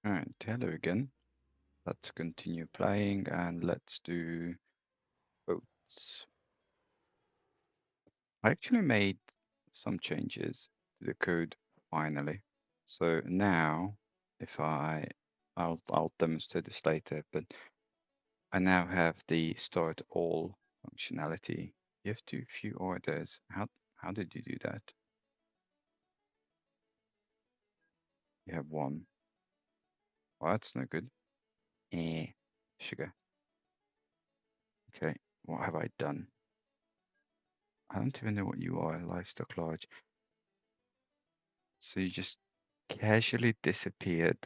All right, hello again. Let's continue playing and let's do boats. I actually made some changes to the code finally. So now if I'll demonstrate this later, but I now have the start all functionality. You have too few orders. How did you do that? You have one. Well, that's no good. Sugar. Okay, what have I done? I don't even know what you are, livestock large. So you just casually disappeared.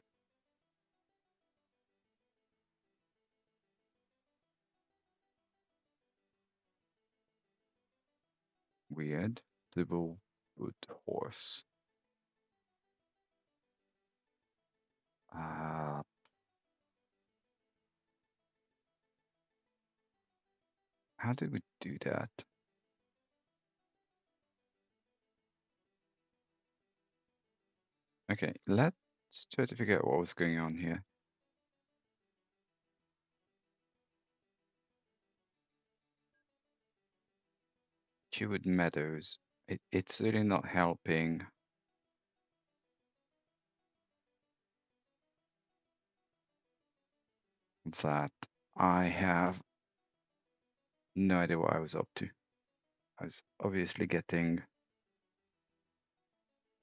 Weird. Double wood horse. Uh, how did we do that? Okay, let's try to figure out what was going on here. Chewwood Meadows. It's really not helping that I have no idea what I was up to. I was obviously getting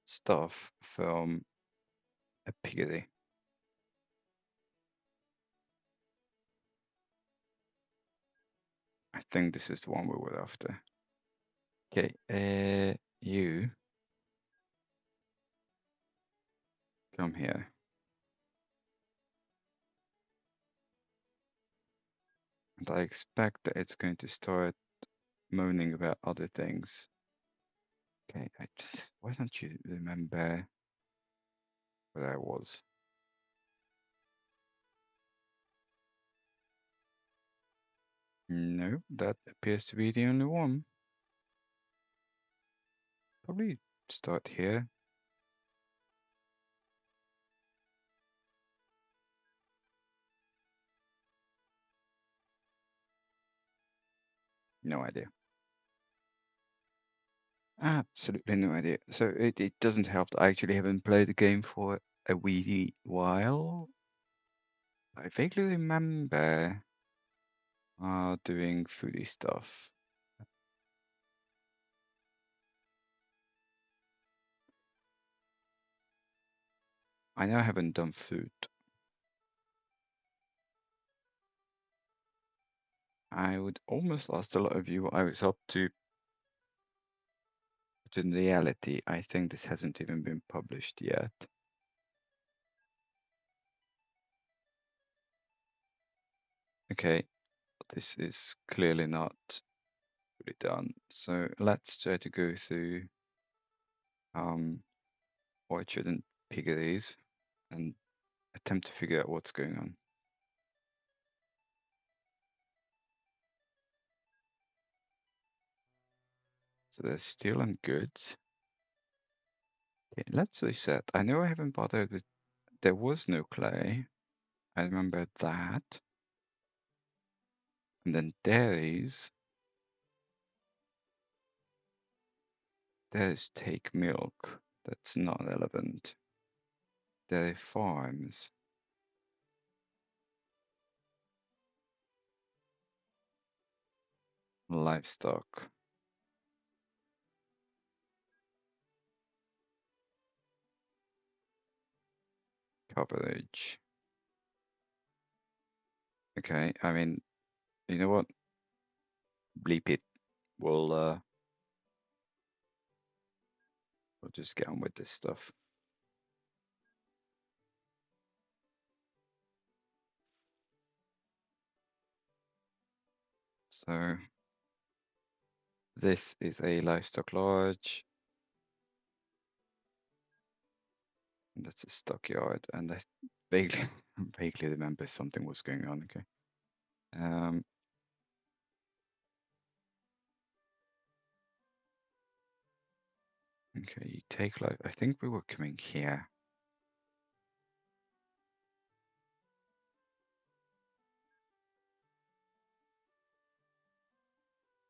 stuff from a piggery. I think this is the one we were after. Okay, you come here. And I expect that it's going to start moaning about other things. Okay, why don't you remember where I was? No, that appears to be the only one. Probably start here. No idea. Absolutely no idea. So it doesn't help that I actually haven't played the game for a wee while. I vaguely remember doing foodie stuff. I know I haven't done food. I would almost ask a lot of you what I was up to, but in reality, I think this hasn't even been published yet. Okay, this is clearly not fully done. So let's try to go through orchard and piggeries and attempt to figure out what's going on. So there's steel and goods. Okay, let's reset. I know I haven't bothered with. There was no clay. I remember that. And then dairies. There's take milk. That's not relevant. Dairy farms. Livestock. Coverage. Okay, I mean, you know what? Bleep it. We'll we'll just get on with this stuff. So this is a livestock lodge. And that's a stockyard. And I vaguely vaguely remember something was going on. Okay. Okay, you take life. I think we were coming here.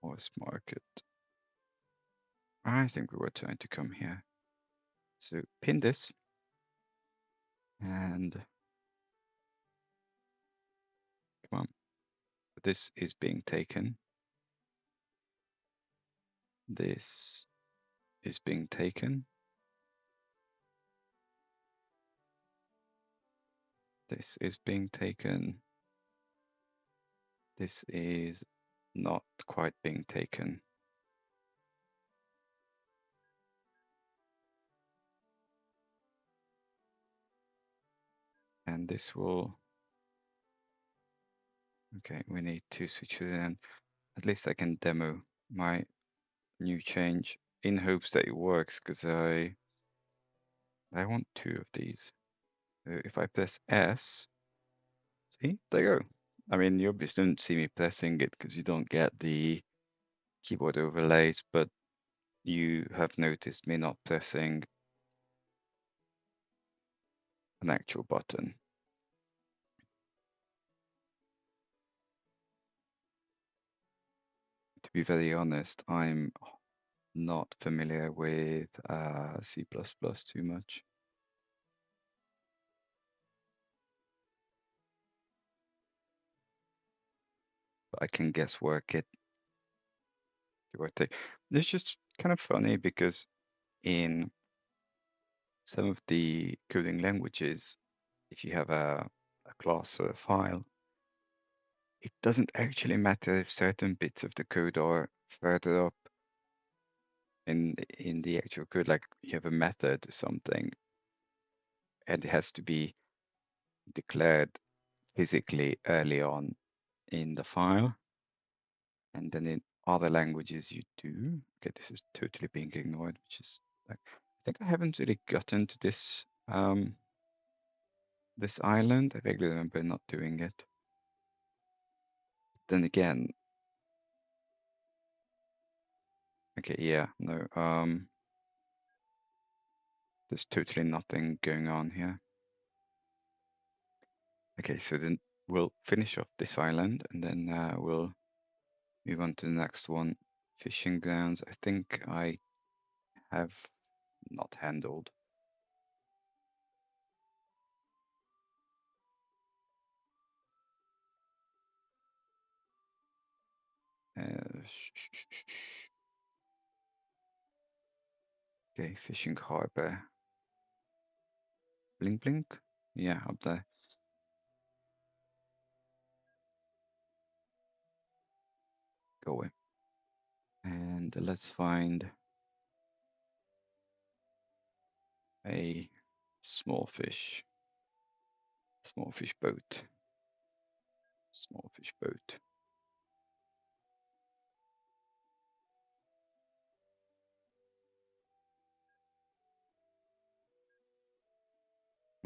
was market. I think we were trying to come here. So pin this, and come on, this is being taken. This is being taken. This is being taken. This is not quite being taken. And this will, okay, we need to switch it in. At least I can demo my new change in hopes that it works, because I want 2 of these. So if I press S, see, there you go. I mean, you obviously don't see me pressing it because you don't get the keyboard overlays, but you have noticed me not pressing an actual button. To be very honest, I'm not familiar with C++ too much. But I can guess work it. It's just kind of funny because in some of the coding languages, if you have a class or a file, it doesn't actually matter if certain bits of the code are further up in the actual code, like you have a method or something, and it has to be declared physically early on in the file. And then in other languages you do. Okay, this is totally being ignored, which is like, I think I haven't really gotten to this this island. I vaguely remember not doing it. Then again, okay, yeah, no, there's totally nothing going on here. Okay, so then we'll finish off this island, and then we'll move on to the next one. Fishing grounds, I think I have not handled. Okay, fishing harbor. Blink blink? Yeah, up there. Go away. And let's find a small fish. Small fish boat. Small fish boat.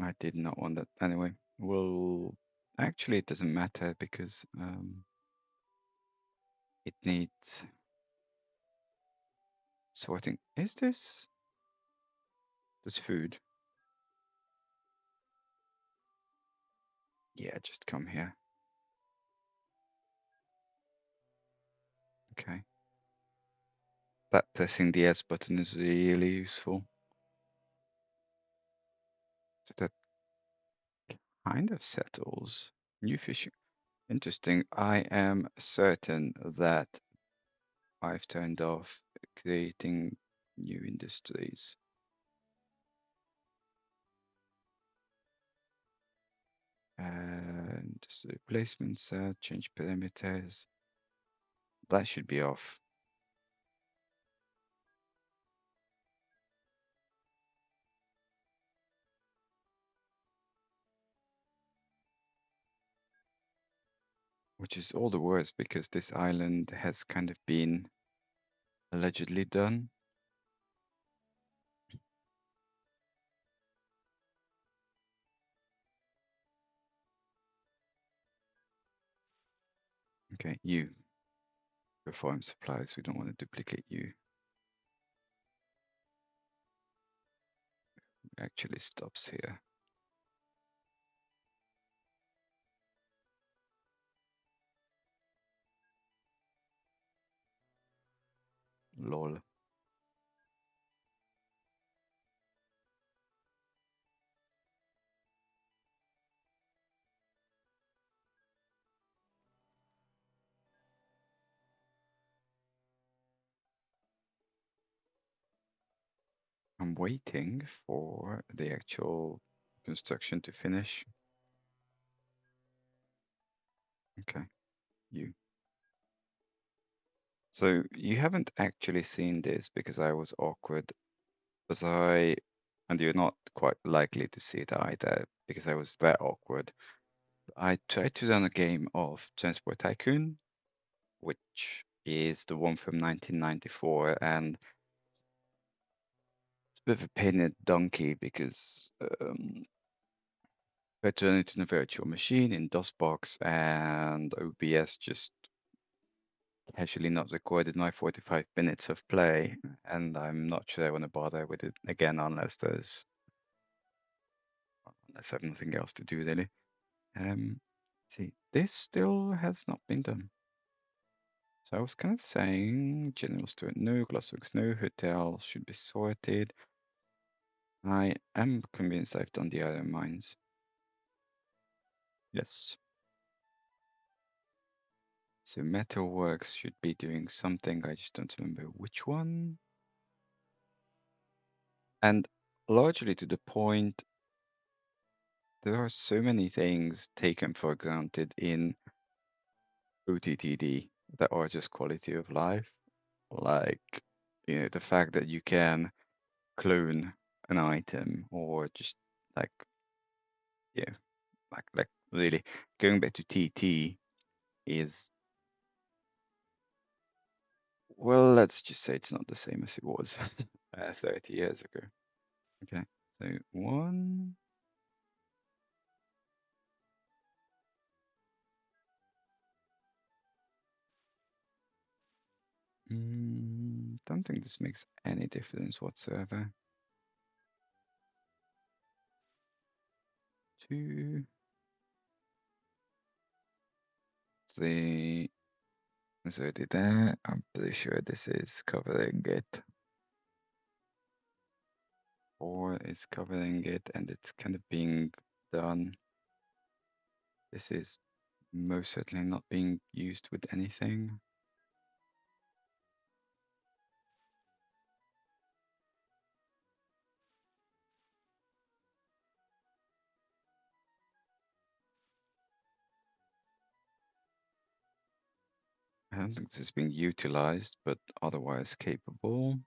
I did not want that. Anyway, well, actually, it doesn't matter because it needs sorting. Is this food? Yeah, just come here. Okay. That pressing the S button is really useful. So that kind of settles new fishing. Interesting. I am certain that I've turned off creating new industries. And just replacement set, change parameters. That should be off. Which is all the worse because this island has kind of been allegedly done. Okay, you. Perform supplies. We don't want to duplicate you. Actually stops here. Lol. I'm waiting for the actual construction to finish. Okay, you. So you haven't actually seen this because I was awkward, but and you're not quite likely to see it either because I was that awkward. I tried to run a game of Transport Tycoon, which is the one from 1994, and it's a bit of a pain in the donkey because I turned it in a virtual machine in DOSBox, and OBS just casually not recorded my 45 minutes of play, and I'm not sure I want to bother with it again unless I have nothing else to do really. See, this still has not been done. So I was kind of saying general store no, glassworks no, hotel should be sorted. I am convinced I've done the other mines. Yes. So metalworks should be doing something, I just don't remember which one. And largely to the point, there are so many things taken for granted in OTTD that are just quality of life. Like, the fact that you can clone an item or just like, yeah, like really going back to TT is, well, let's just say it's not the same as it was 30 years ago. Okay, so one. Don't think this makes any difference whatsoever. 2, 3. So I did that. I'm pretty sure this is covering it. 4 is covering it, and it's kind of being done. This is most certainly not being used with anything. I don't think this is being utilized, but otherwise capable.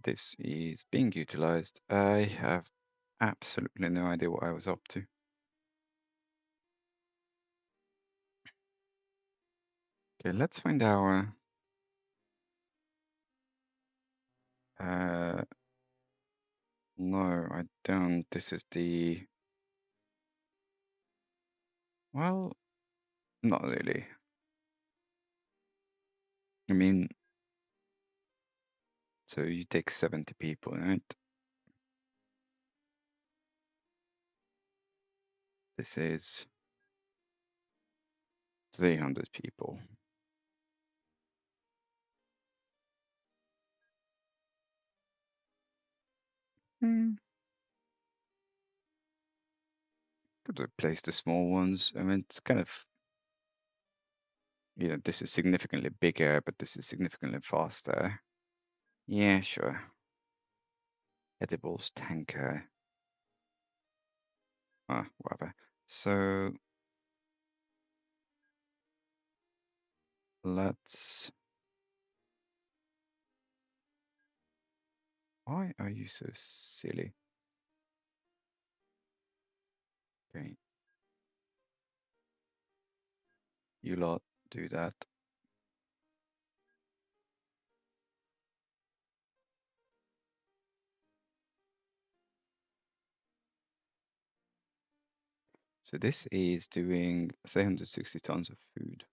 This is being utilized. I have absolutely no idea what I was up to. Okay, let's find our no, I don't. This is well, not really. I mean, so you take 70 people, right? This is 300 people. Hmm. Could replace the small ones. I mean, it's kind of, this is significantly bigger, but this is significantly faster. Yeah, sure. Edibles tanker. Whatever. So let's. Why are you so silly? Okay, you lot do that. So this is doing 360 tons of food.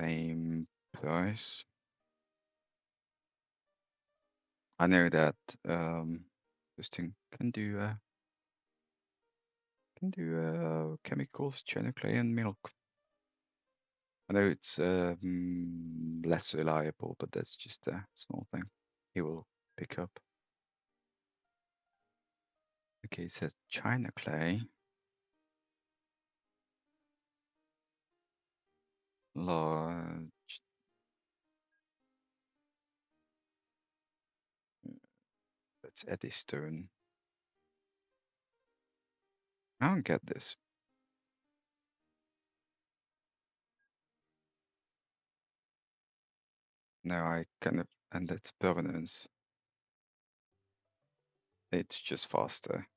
Same price. I know that this thing can do chemicals, channel clay, and milk. I know it's less reliable, but that's just a small thing he will pick up. Okay, it says China clay, large. That's Eddystone. I don't get this. No, I kind of, and it's permanence. It's just faster.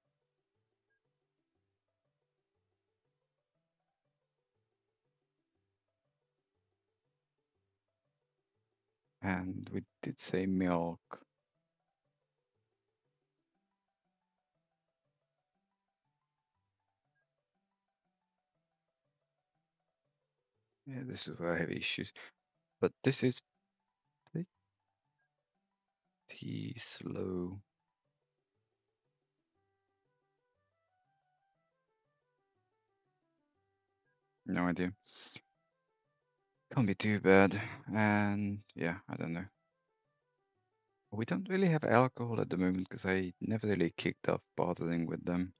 And we did say milk. Yeah, this is where I have issues. But this is pretty slow. No idea. Can't be too bad. And yeah, I don't know. We don't really have alcohol at the moment because I never really kicked off bothering with them.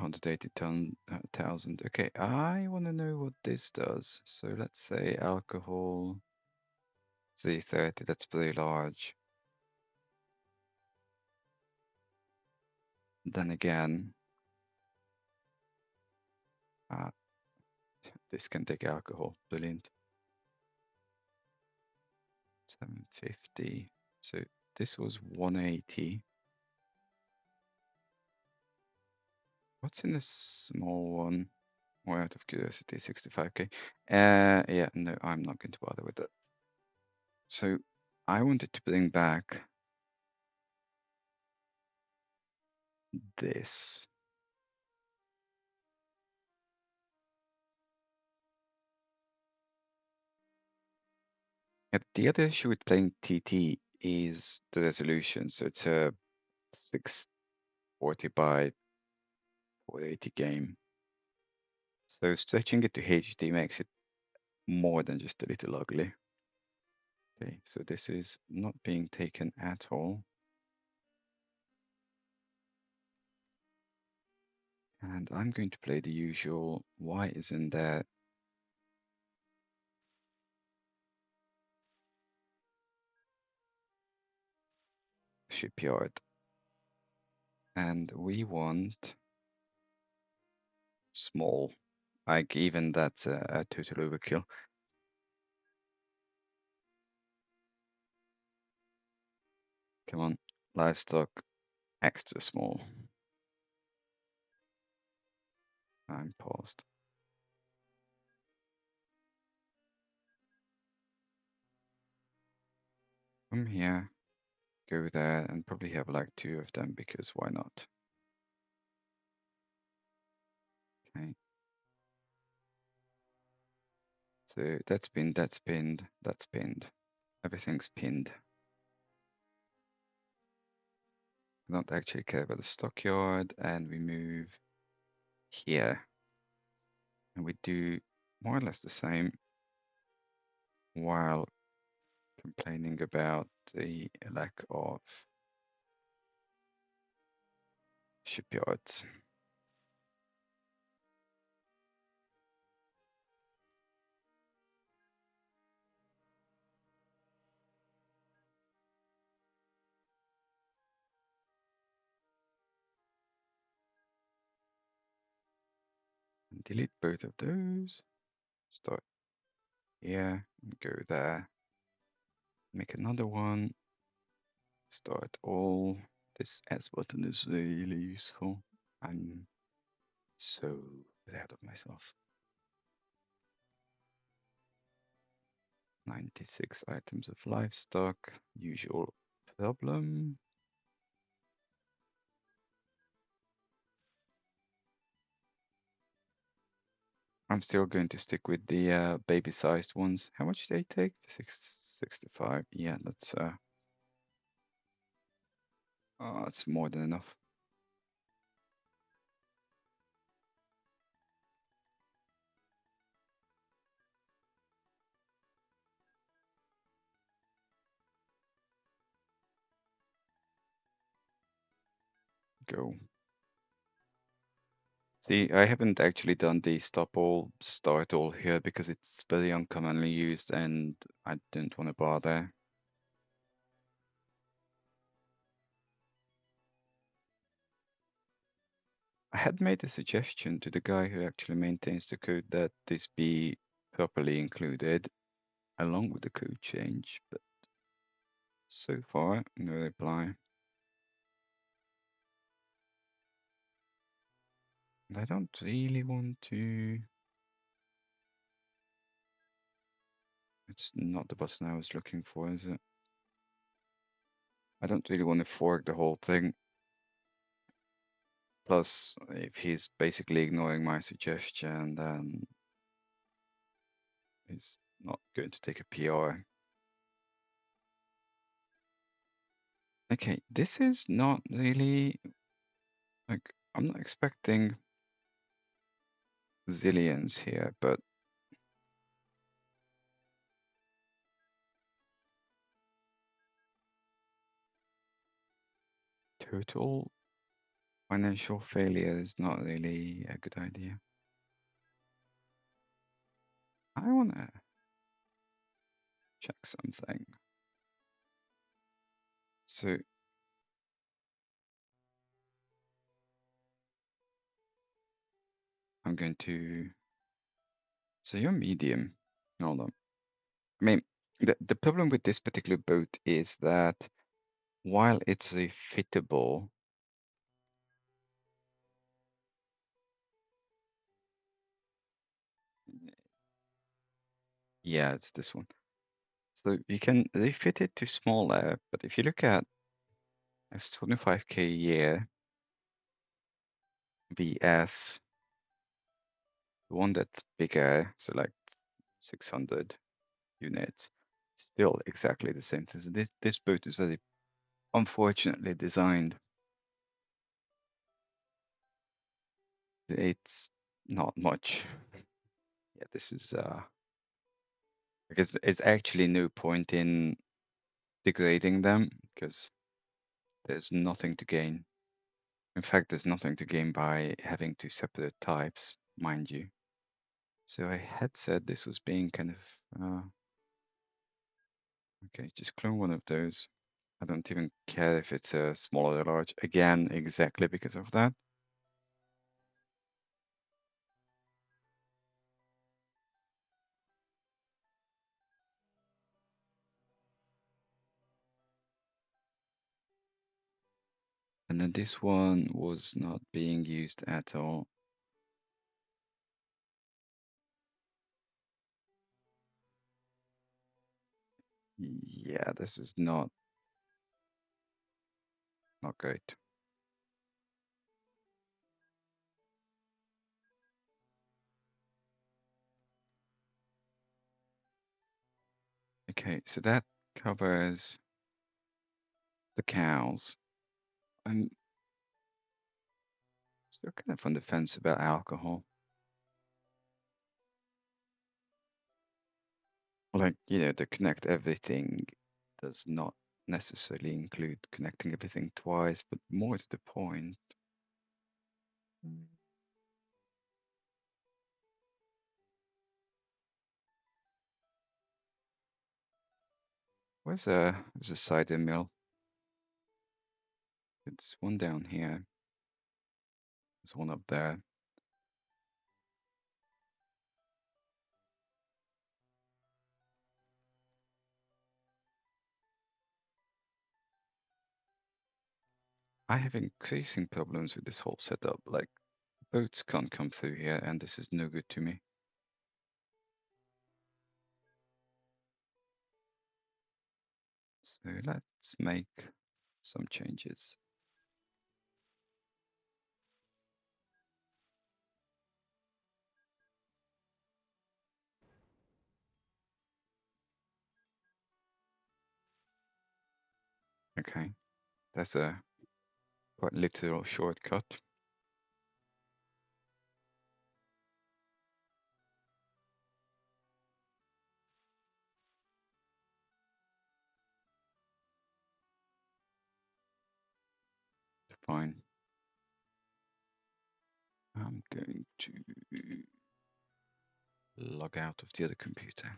$180,000. Okay, I want to know what this does. So let's say alcohol Z30. That's pretty large. Then again, uh, this can take alcohol. Brilliant. 750. So this was 180. What's in the small one? More out of curiosity, 65k. Yeah, no, I'm not going to bother with that. So I wanted to bring back this. The other issue with playing TT is the resolution. So it's a 640 by 480 game. So stretching it to HD makes it more than just a little ugly. Okay, so this is not being taken at all. And I'm going to play the usual, why isn't there shipyard? And we want small. Like even that's a total overkill. Come on, livestock, extra small. I'm paused. Come here, go there, and probably have like 2 of them because why not? Okay. So that's pinned, that's pinned, that's pinned. Everything's pinned. I don't actually care about the stockyard, and we move here. And we do more or less the same while complaining about the lack of shipyards. And delete both of those. Start here and go there. Make another one. Start all. This S button is really useful. I'm so proud of myself. 96 items of livestock. Usual problem. I'm still going to stick with the baby-sized ones. How much do they take? 665. Yeah, that's it's more than enough. Go. See, I haven't actually done the stop all, start all here because it's very uncommonly used and I didn't want to bother. I had made a suggestion to the guy who actually maintains the code that this be properly included along with the code change, but so far, no reply. And I don't really want to. It's not the button I was looking for, is it? I don't really want to fork the whole thing. Plus, if he's basically ignoring my suggestion, then he's not going to take a PR. Okay, this is not really like I'm not expecting zillions here, but total financial failure is not really a good idea. I want to check something. So I'm going to. So you're medium. Hold on. I mean, the problem with this particular boat is that while it's refitable, yeah, it's this one. So you can refit it to smaller, but if you look at it's 25K a year VS, the one that's bigger, so like 600 units, it's still exactly the same thing. So this boat is very unfortunately designed. It's not much. Yeah, this is because it's actually no point in degrading them because there's nothing to gain. In fact, there's nothing to gain by having two separate types, mind you. So I had said this was being kind of okay, just clone one of those. I don't even care if it's a small or large. Again, exactly because of that. And then this one was not being used at all. Yeah, this is not great. Okay, so that covers the cows. I'm still kind of on the fence about alcohol. Like, to connect everything does not necessarily include connecting everything twice, but more to the point. There's a cider mill. It's one down here. There's one up there. I have increasing problems with this whole setup. Like, boats can't come through here, and this is no good to me. So let's make some changes. Okay, that's a quite literal shortcut. Fine. I'm going to log out of the other computer.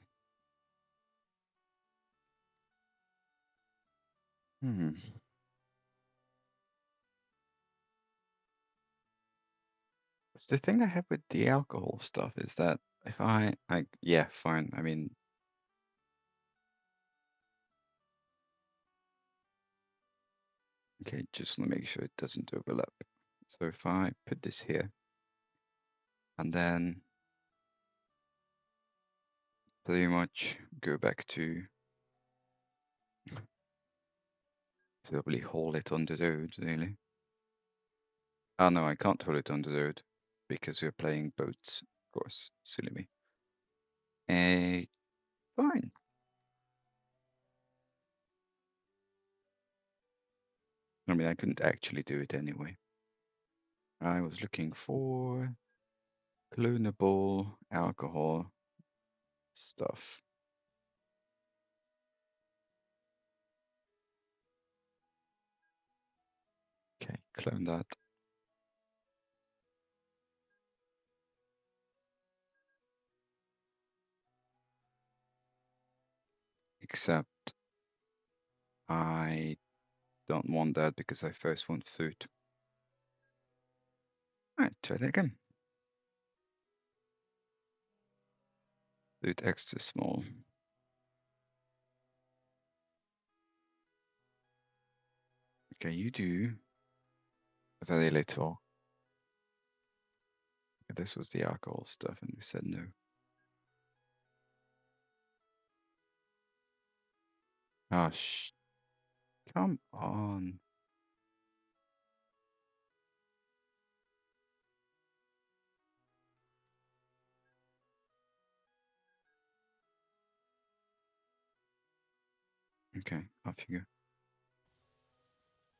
So the thing I have with the alcohol stuff is that if yeah, fine. I mean, okay, just want to make sure it doesn't overlap. So if I put this here and then pretty much go back to probably hold it on the road, really. Oh no, I can't hold it on the road because we're playing boats, of course. Silly me. Fine. I mean, I couldn't actually do it anyway. I was looking for clonable alcohol stuff. Okay, clone that. Except I don't want that because I first want food. Alright, try that again. Do it extra small. Okay, you do very little. This was the alcohol stuff, and we said no. Oh, come on. Okay, off you go.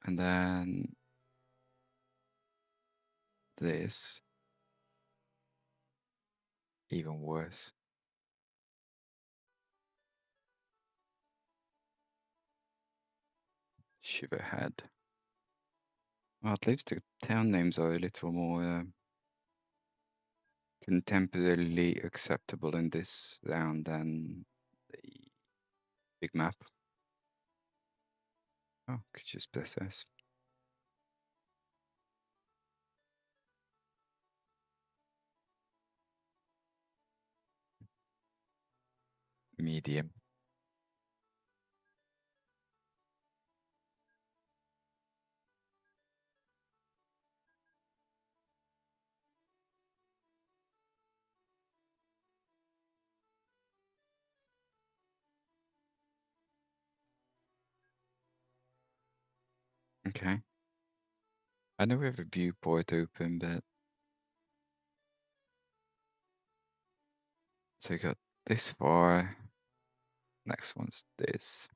And then this, even worse. Shiverhead. Well, at least the town names are a little more contemporarily acceptable in this round than the big map. Oh, could just press S. Medium. Okay. I know we have a viewport open, but so we got this far. Next one's this.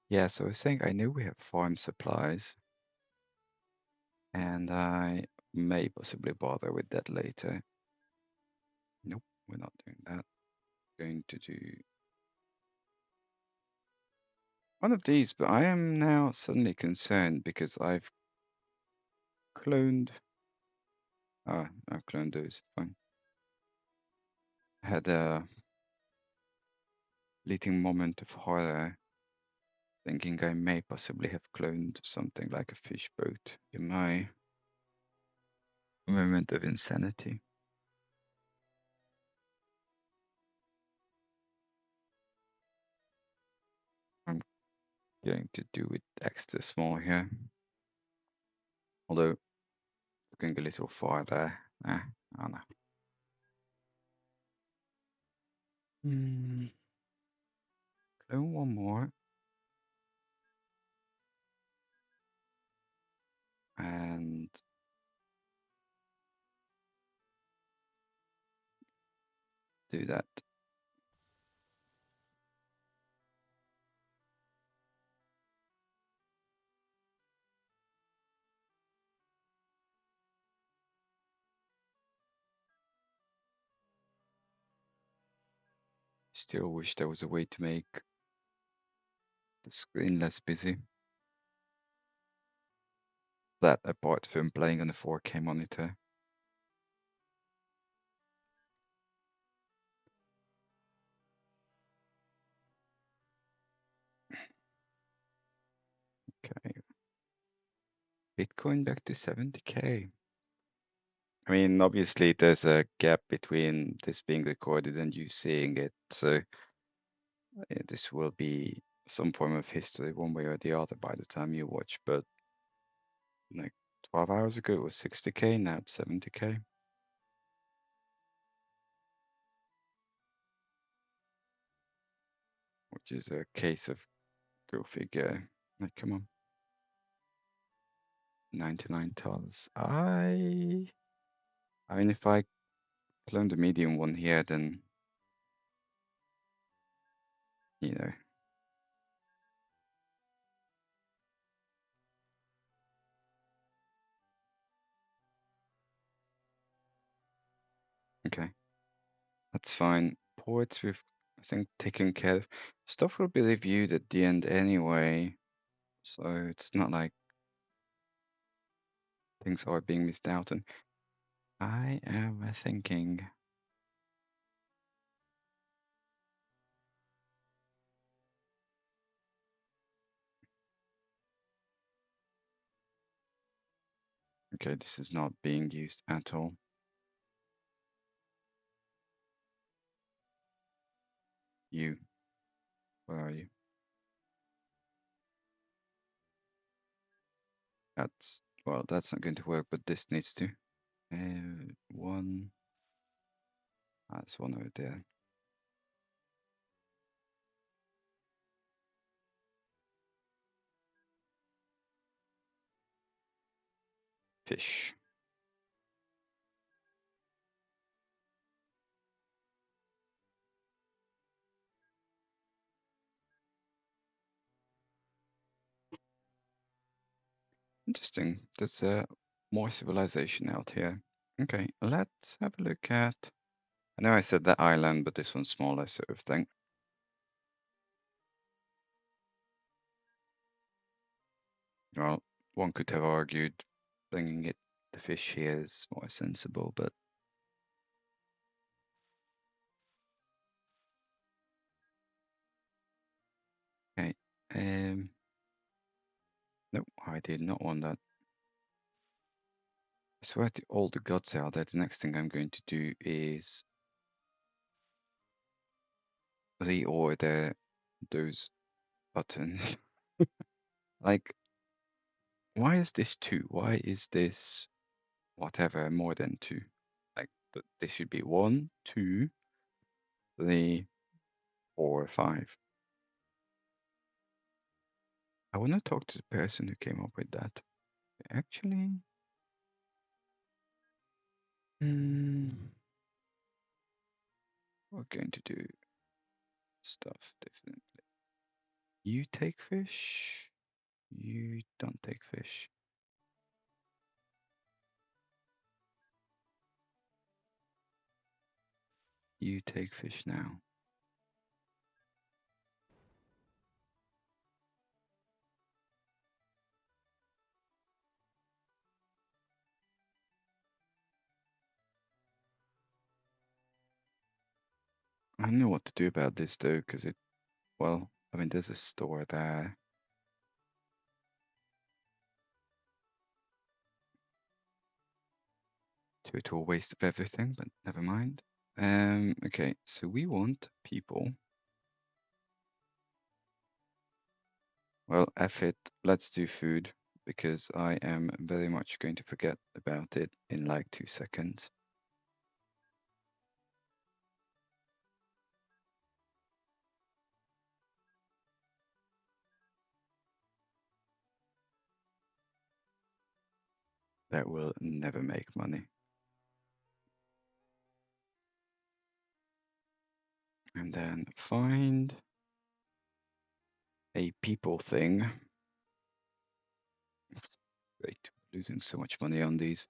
Yeah, so I was saying I know we have farm supplies, and I may possibly bother with that later. Nope, we're not doing that. Going to do one of these, but I am now suddenly concerned because I've cloned. I've cloned those. Fine. Had a fleeting moment of horror, thinking I may possibly have cloned something like a fish boat in my moment of insanity. I'm going to do it extra small here. Although, going a little far there. I don't know. Clone one more. And do that. Still wish there was a way to make the screen less busy. That apart from playing on a 4K monitor. Okay. Bitcoin back to 70K. I mean, obviously there's a gap between this being recorded and you seeing it, so this will be some form of history one way or the other by the time you watch, but like 12 hours ago it was 60K, now it's 70K. Which is a case of go figure. Like, come on. $99. I mean, if I clone the medium one here, then, you know. Okay, that's fine. Ports we've, I think, taken care of. Stuff will be reviewed at the end anyway, so it's not like things are being missed out on. I am thinking. Okay, this is not being used at all. You, where are you? That's, well, that's not going to work, but this needs to. One, that's one over there. Fish. Interesting. There's more civilization out here. Okay, let's have a look at. I know I said that island, but this one's smaller, sort of thing. Well, one could have argued bringing it the fish here is more sensible, but okay. No, I did not want that. I swear to all the gods out there, the next thing I'm going to do is reorder those buttons. Like, why is this 2? Why is this whatever more than 2? Like, this should be 1, 2, 3, 4, 5. I want to talk to the person who came up with that. Actually, we're going to do stuff differently. You take fish. You don't take fish. You take fish now. I don't know what to do about this though, because it, well, I mean, there's a store there. Total waste of everything, but never mind. Okay, so we want people. Well, F it, let's do food, because I am very much going to forget about it in like 2 seconds. That will never make money. And then find a people thing. Great, losing so much money on these.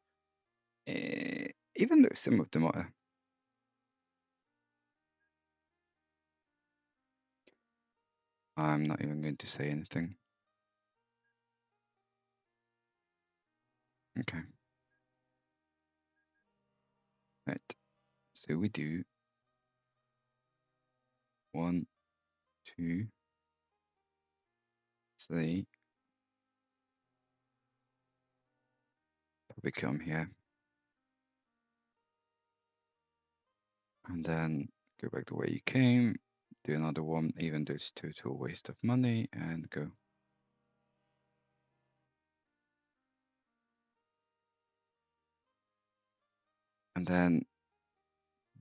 Even though some of them are I'm not even going to say anything. Okay. Right. So we do 1, 2, 3. Probably come here. And then go back the way you came. Do another one, even though it's total waste of money, and go. And then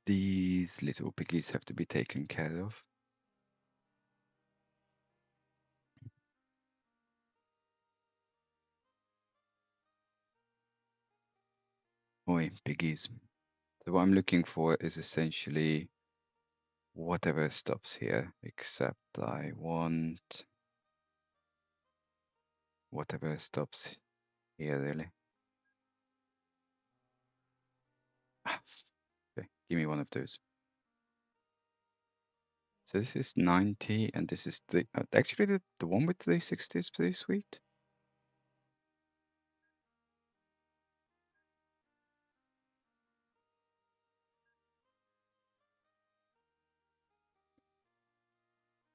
these little piggies have to be taken care of. Oi, piggies. So what I'm looking for is essentially whatever stops here, except I want whatever stops here, really. Okay, give me one of those. So this is 90, and this is actually the one with 360 is pretty sweet.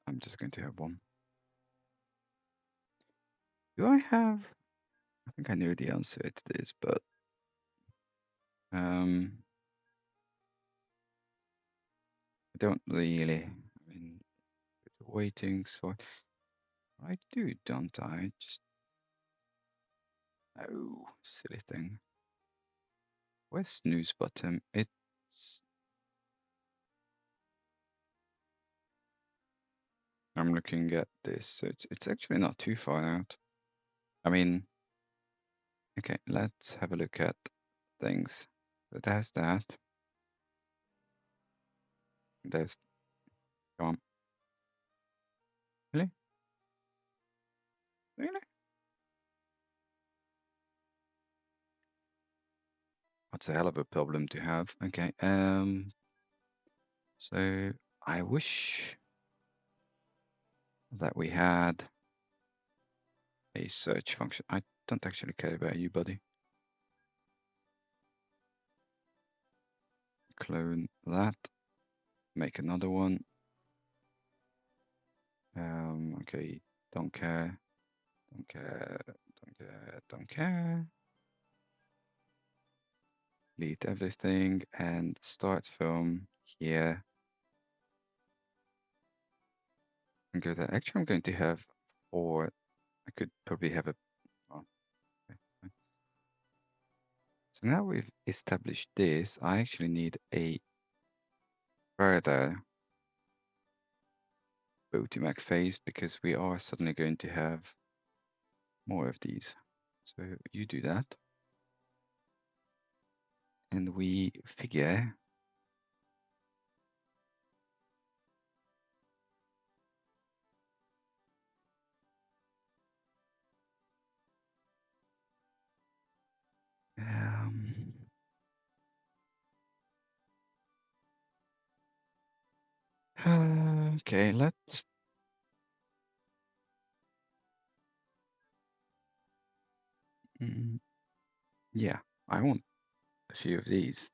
I'm just going to have one. Do I have? I think I know the answer to this, but I don't really. I mean, it's waiting, so I do, don't I? Just oh, silly thing. Where's snooze button? It's. I'm looking at this, so it's actually not too far out. I mean, okay, let's have a look at things. So there's that. There's. Come on. Really? Really? That's a hell of a problem to have. Okay. So I wish that we had a search function. I don't actually care about you, buddy. Clone that. Make another one. Okay. Don't care. Don't care. Don't care. Don't care. Delete everything and start from here. And go there. Actually, I'm going to have 4. I could probably have a. Oh, okay, fine. So now we've established this, I actually need a further Botimac phase because we are suddenly going to have more of these. So you do that. And we figure um, okay, let's yeah, I want a few of these.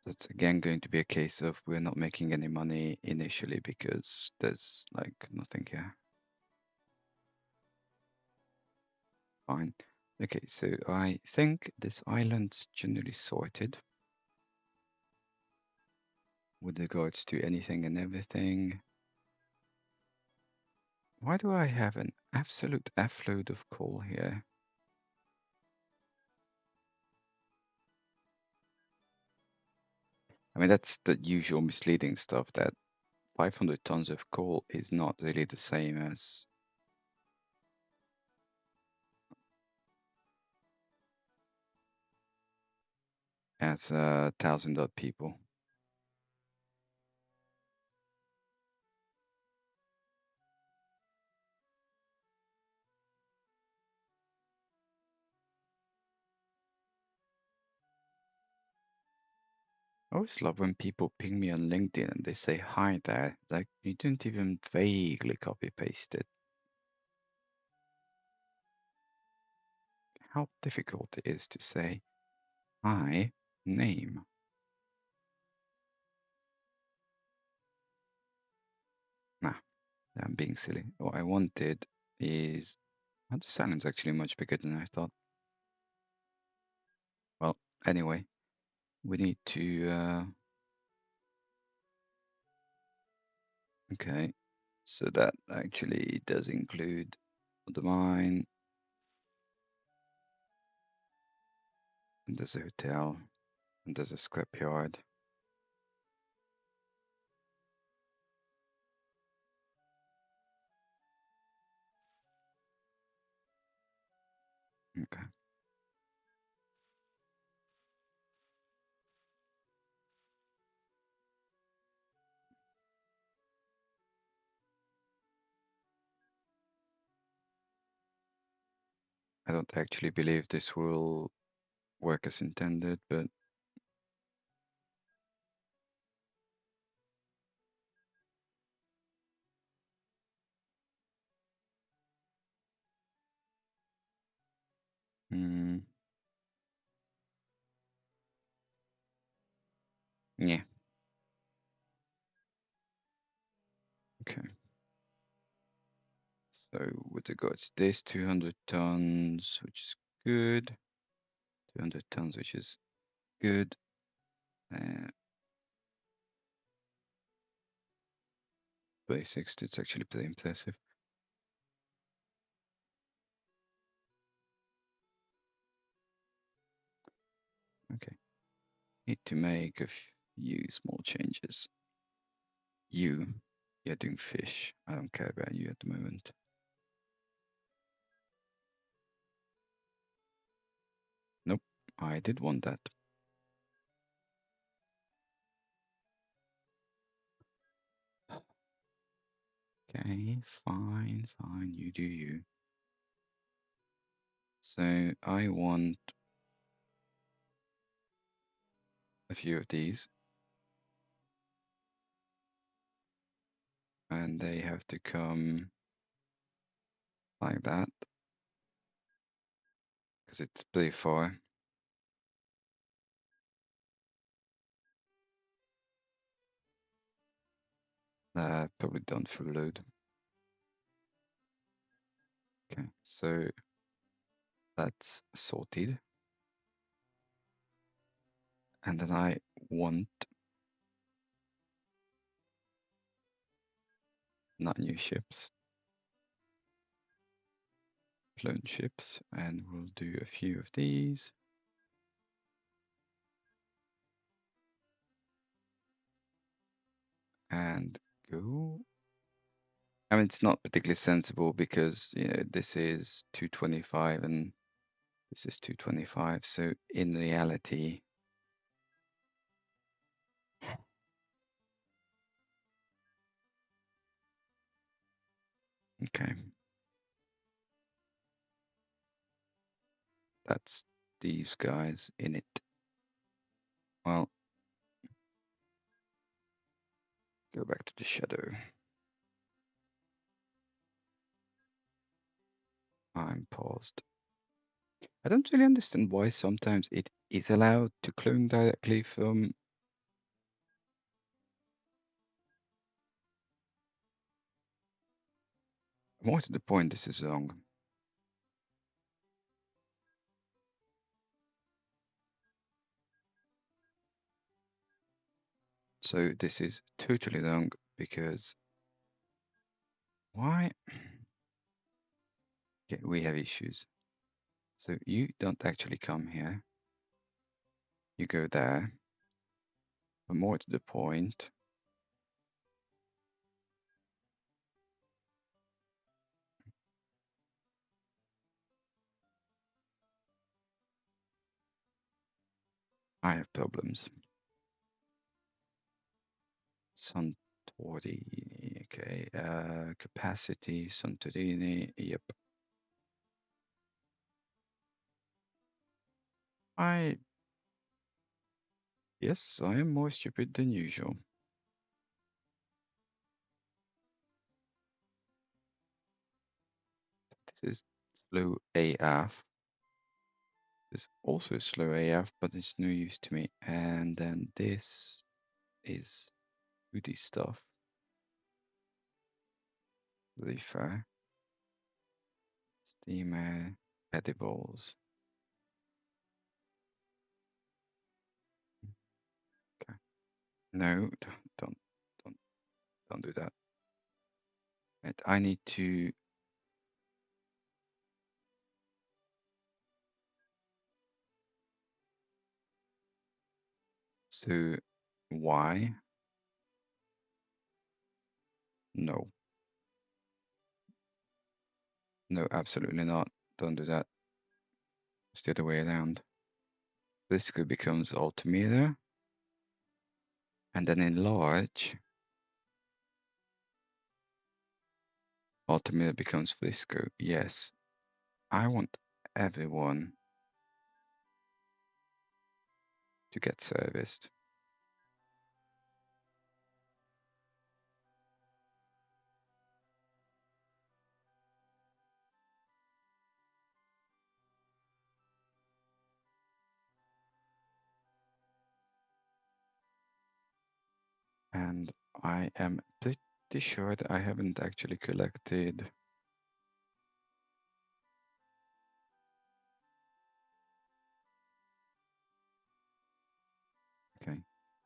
That's again going to be a case of we're not making any money initially because there's like nothing here. Fine. Okay, so I think this island's generally sorted with regards to anything and everything. Why do I have an absolute F-load of coal here? I mean, that's the usual misleading stuff that 500 tons of coal is not really the same as 1,000 odd people. I always love when people ping me on LinkedIn and they say hi there. Like you didn't even vaguely copy paste it. How difficult it is to say hi name. Nah, I'm being silly. What I wanted is the silence actually much bigger than I thought. Well, anyway, we need to okay. So that actually does include the mine, and there's a hotel, and there's a scrapyard. Okay. I don't actually believe this will work as intended, but yeah. Okay. So with regards to this, 200 tons, which is good. 200 tons, which is good. Uh, basics, it's actually pretty impressive. Okay. Need to make a few small changes. You're doing fish. I don't care about you at the moment. Nope, I did want that. Okay, fine, you do you. So I want a few of these, and they have to come like that, because it's pretty far. Probably don't full load. Okay, so that's sorted. And then I want not new ships, clone ships, and we'll do a few of these. And go. I mean, it's not particularly sensible because, you know, this is 225 and this is 225. So in reality, okay, that's these guys in it. Well, go back to the shadow. I'm paused. I don't really understand why sometimes it is allowed to clone directly from. More to the point, this is wrong. So this is totally wrong because why? Okay, we have issues. So you don't actually come here. You go there. But more to the point, I have problems. Santorini, okay. Capacity, Santorini, yep. I Yes, I am more stupid than usual. This is slow AF. This is also slow AF, but it's no use to me. And then this is goody stuff. Leafer, steamer, edibles. Okay. No, don't, don't, don't do that. And I need to. So, why? No, no, absolutely not. Don't do that. It's the other way around. This becomes altimeter, and then enlarge. Altimeter becomes Flisco. Yes, I want everyone to get serviced. And I am pretty sure that I haven't actually collected. Okay,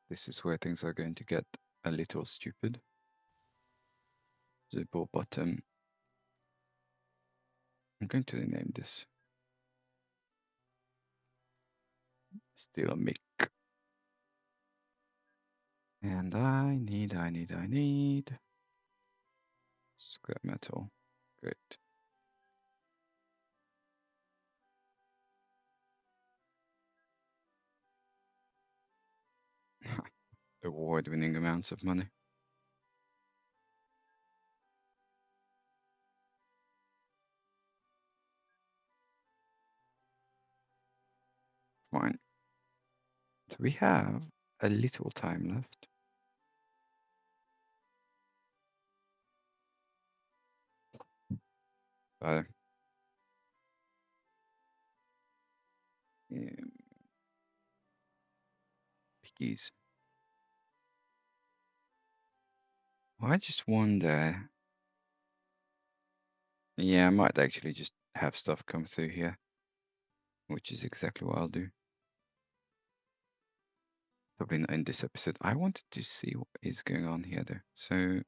this is where things are going to get a little stupid. The bottom. I'm going to rename this still a mic. And I need scrap metal. Great. Award-winning amounts of money. Fine. So we have a little time left. Um, piggies. I just wonder. Yeah, I might actually just have stuff come through here, which is exactly what I'll do. Probably not in this episode. I wanted to see what is going on here though. So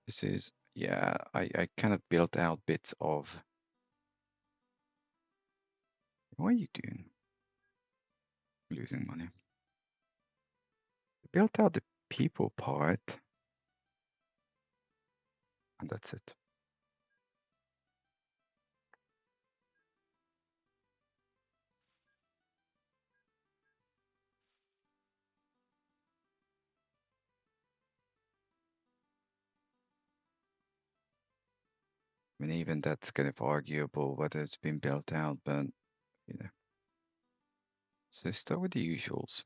this is, yeah, I kind of built out bits of. What are you doing? Losing money. Built out the people part, and that's it. I mean, even that's kind of arguable whether it's been built out, but you know. So start with the usuals.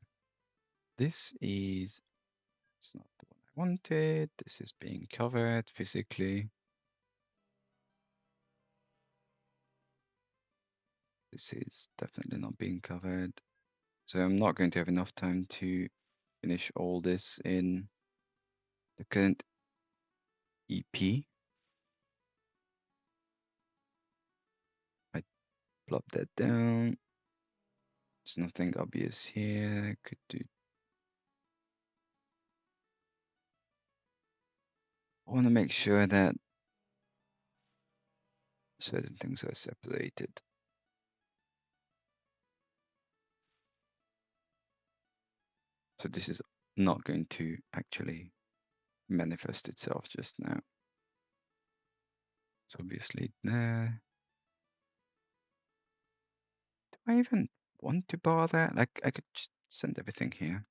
This is, it's not the one I wanted. This is being covered physically. This is definitely not being covered. So I'm not going to have enough time to finish all this in the current EP. I plop that down. There's nothing obvious here. Could do. I want to make sure that certain things are separated. So this is not going to actually manifest itself just now. It's obviously there. Do I even want to bother? Like, I could just send everything here.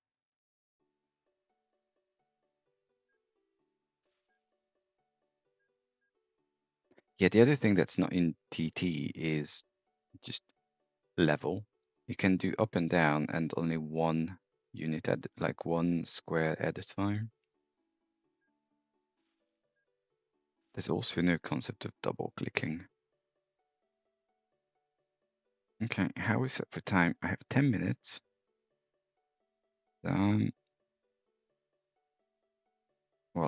Yeah, the other thing that's not in TT is just level. You can do up and down, and only one unit at like 1 square at a time. There's also no concept of double clicking. Okay, how is it for time? I have 10 minutes. Well,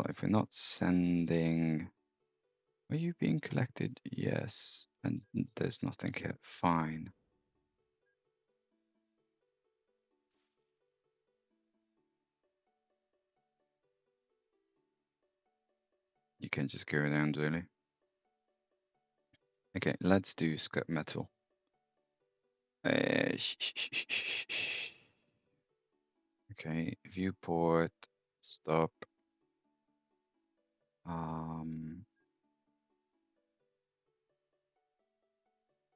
if we're not sending, are you being collected? Yes, and there's nothing here. Fine. You can just go around, really. Okay, let's do scrap metal. Okay, viewport, stop.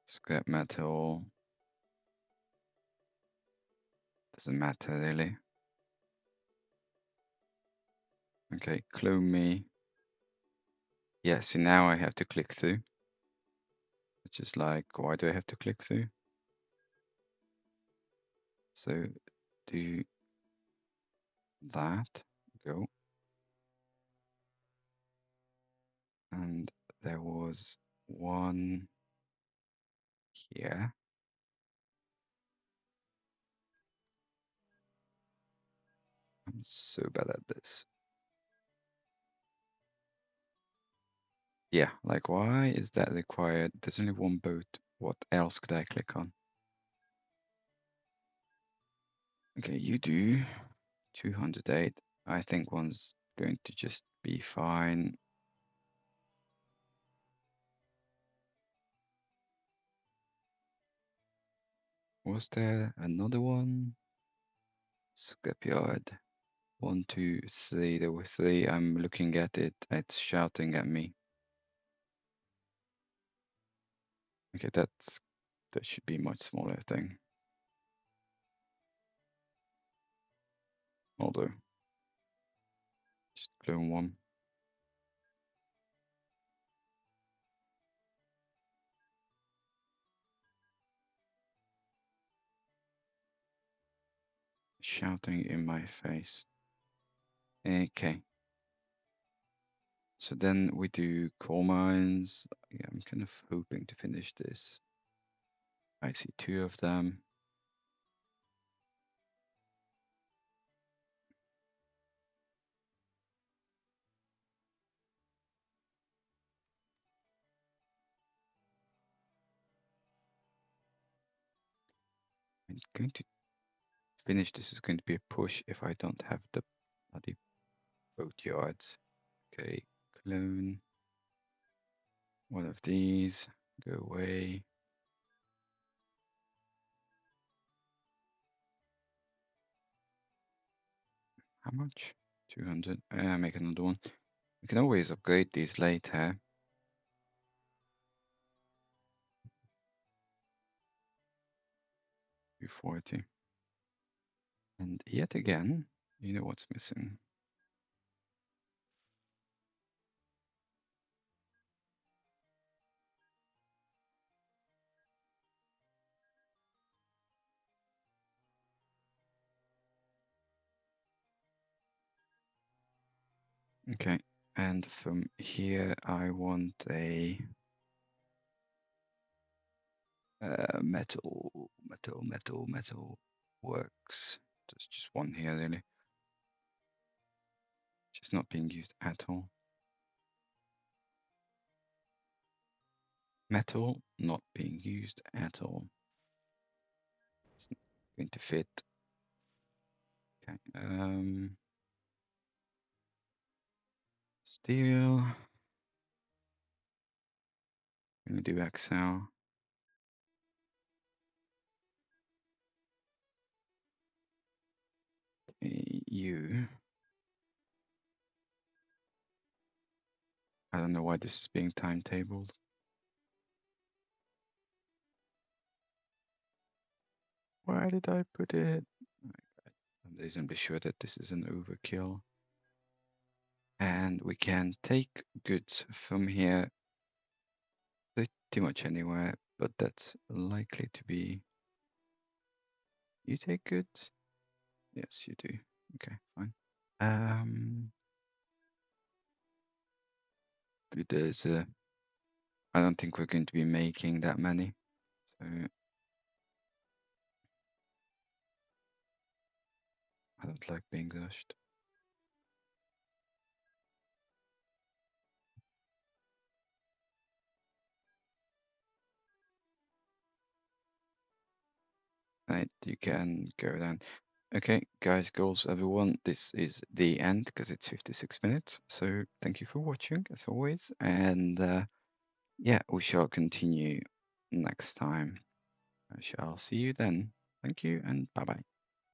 Scrap metal. Doesn't matter really. Okay, clone me. Yeah, so now I have to click through. Which is like, why do I have to click through? So do that, go. And there was one here. I'm so bad at this. Yeah, like why is that required? There's only one boat. What else could I click on? Okay, you do 208. I think one's going to just be fine. Was there another one? Scrapyard. 1, 2, 3. There were 3. I'm looking at it. It's shouting at me. Okay, that should be a much smaller thing. Although, just clone one. Shouting in my face. Okay. So then we do coal mines. Yeah, I'm kind of hoping to finish this. I see 2 of them. I'm going to finish. This is going to be a push if I don't have the bloody boat yards. Okay, clone. One of these. Go away. How much? 200. Make another one. We can always upgrade these later. 240. And yet again, you know what's missing. Okay, and from here I want a metal works. There's just one here really. Just not being used at all. Metal not being used at all. It's not going to fit. Okay. Steel. Let me do Excel. You. I don't know why this is being timetabled. Why did I put it? I'm reasonably sure that this is an overkill. And we can take goods from here pretty much anywhere, but that's likely to be. You take goods? Yes, you do. Okay, fine. Um, there's I don't think we're going to be making that many, so I don't like being rushed. Right, you can go down. Okay, guys, girls, everyone, this is the end because it's 56 minutes. So thank you for watching as always. And yeah, we shall continue next time. I shall see you then. Thank you and bye bye.